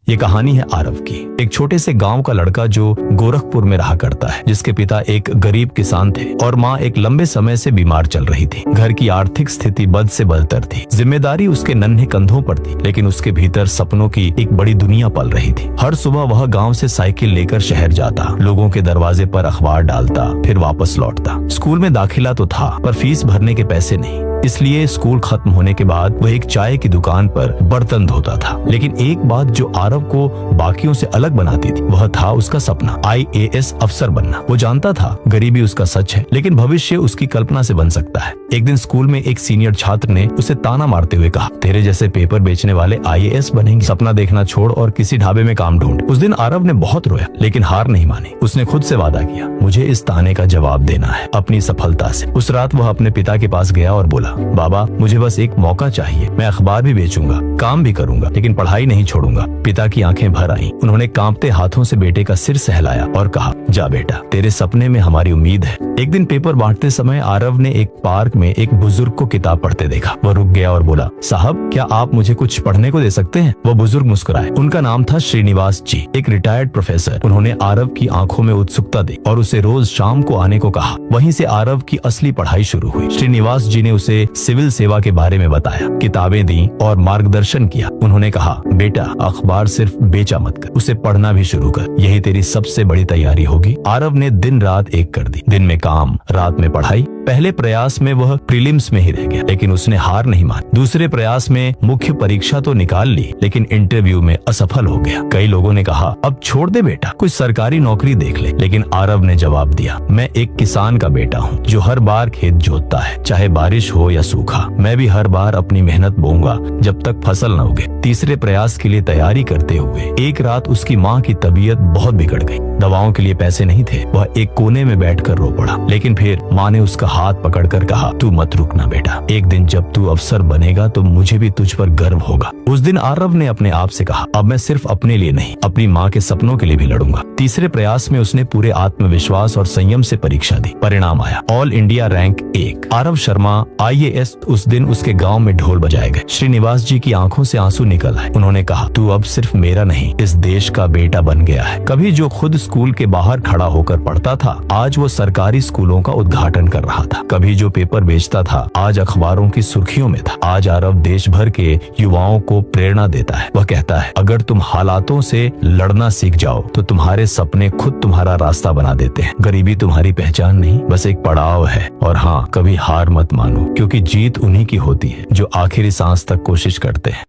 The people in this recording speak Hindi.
ये कहानी है आरव की, एक छोटे से गांव का लड़का जो गोरखपुर में रहा करता है, जिसके पिता एक गरीब किसान थे और माँ एक लंबे समय से बीमार चल रही थी। घर की आर्थिक स्थिति बद से बदतर थी। जिम्मेदारी उसके नन्हे कंधों पर थी, लेकिन उसके भीतर सपनों की एक बड़ी दुनिया पल रही थी। हर सुबह वह गाँव से साइकिल लेकर शहर जाता, लोगों के दरवाजे पर अखबार डालता, फिर वापस लौटता। स्कूल में दाखिला तो था, पर फीस भरने के पैसे नहीं। इसलिए स्कूल खत्म होने के बाद वह एक चाय की दुकान पर बर्तन धोता था। लेकिन एक बात जो आरव को बाकियों से अलग बनाती थी, वह था उसका सपना IAS अफसर बनना। वो जानता था गरीबी उसका सच है, लेकिन भविष्य उसकी कल्पना से बन सकता है। एक दिन स्कूल में एक सीनियर छात्र ने उसे ताना मारते हुए कहा, तेरे जैसे पेपर बेचने वाले IAS बनेंगे, सपना देखना छोड़ और किसी ढाबे में काम ढूंढ। उस दिन आरव ने बहुत रोया, लेकिन हार नहीं मानी। उसने खुद से वादा किया, मुझे इस ताने का जवाब देना है अपनी सफलता से। उस रात वह अपने पिता के पास गया और बोला, बाबा मुझे बस एक मौका चाहिए, मैं अखबार भी बेचूंगा, काम भी करूंगा, लेकिन पढ़ाई नहीं छोड़ूंगा। पिता की आंखें भर आईं। उन्होंने कांपते हाथों से बेटे का सिर सहलाया और कहा, जा बेटा, तेरे सपने में हमारी उम्मीद है। एक दिन पेपर बांटते समय आरव ने एक पार्क में एक बुजुर्ग को किताब पढ़ते देखा। वह रुक गया और बोला, साहब क्या आप मुझे कुछ पढ़ने को दे सकते हैं? वह बुजुर्ग मुस्कुराए। उनका नाम था श्रीनिवास जी, एक रिटायर्ड प्रोफेसर। उन्होंने आरव की आंखों में उत्सुकता दी और उसे रोज शाम को आने को कहा। वहीं से आरव की असली पढ़ाई शुरू हुई। श्रीनिवास जी ने उसे सिविल सेवा के बारे में बताया, किताबें दी और मार्गदर्शन किया। उन्होंने कहा, बेटा अखबार सिर्फ बेचा मत कर, उसे पढ़ना भी शुरू कर, यही तेरी सबसे बड़ी तैयारी होगी। आरव ने दिन रात एक कर दी, दिन में काम, रात में पढ़ाई। पहले प्रयास में वह प्रीलिम्स में ही रह गया, लेकिन उसने हार नहीं मानी। दूसरे प्रयास में मुख्य परीक्षा तो निकाल ली, लेकिन इंटरव्यू में असफल हो गया। कई लोगों ने कहा, अब छोड़ दे बेटा, कोई सरकारी नौकरी देख ले। लेकिन आरव ने जवाब दिया, मैं एक किसान का बेटा हूँ जो हर बार खेत जोतता है, चाहे बारिश हो या सूखा। मैं भी हर बार अपनी मेहनत बोऊंगा जब तक फसल न उगे। तीसरे प्रयास के लिए तैयारी करते हुए एक रात उसकी माँ की तबीयत बहुत बिगड़ गई। दवाओं के लिए पैसे नहीं थे। वह एक कोने में बैठकर रो पड़ा, लेकिन फिर माँ ने उसका हाथ पकड़कर कहा, तू मत रुकना बेटा, एक दिन जब तू अफसर बनेगा तो मुझे भी तुझ पर गर्व होगा। उस दिन आरव ने अपने आप से कहा, अब मैं सिर्फ अपने लिए नहीं, अपनी माँ के सपनों के लिए भी लड़ूंगा। तीसरे प्रयास में उसने पूरे आत्मविश्वास और संयम से परीक्षा दी। परिणाम आया, all India rank 1। Aarav Sharma IAS। उस दिन उसके गाँव में ढोल बजाए गए। श्रीनिवास जी की आंखों से आंसू निकल आए। उन्होंने कहा, तू अब सिर्फ मेरा नहीं, इस देश का बेटा बन गया है। कभी जो खुद स्कूल के बाहर खड़ा होकर पढ़ता था, आज वो सरकारी स्कूलों का उद्घाटन कर रहा था। कभी जो पेपर बेचता था, आज अखबारों की सुर्खियों में था। आज आरव देश भर के युवाओं को प्रेरणा देता है। वह कहता है, अगर तुम हालातों से लड़ना सीख जाओ तो तुम्हारे सपने खुद तुम्हारा रास्ता बना देते हैं। गरीबी तुम्हारी पहचान नहीं, बस एक पड़ाव है। और हाँ, कभी हार मत मानो, क्योंकि जीत उन्हीं की होती है जो आखिरी सांस तक कोशिश करते हैं।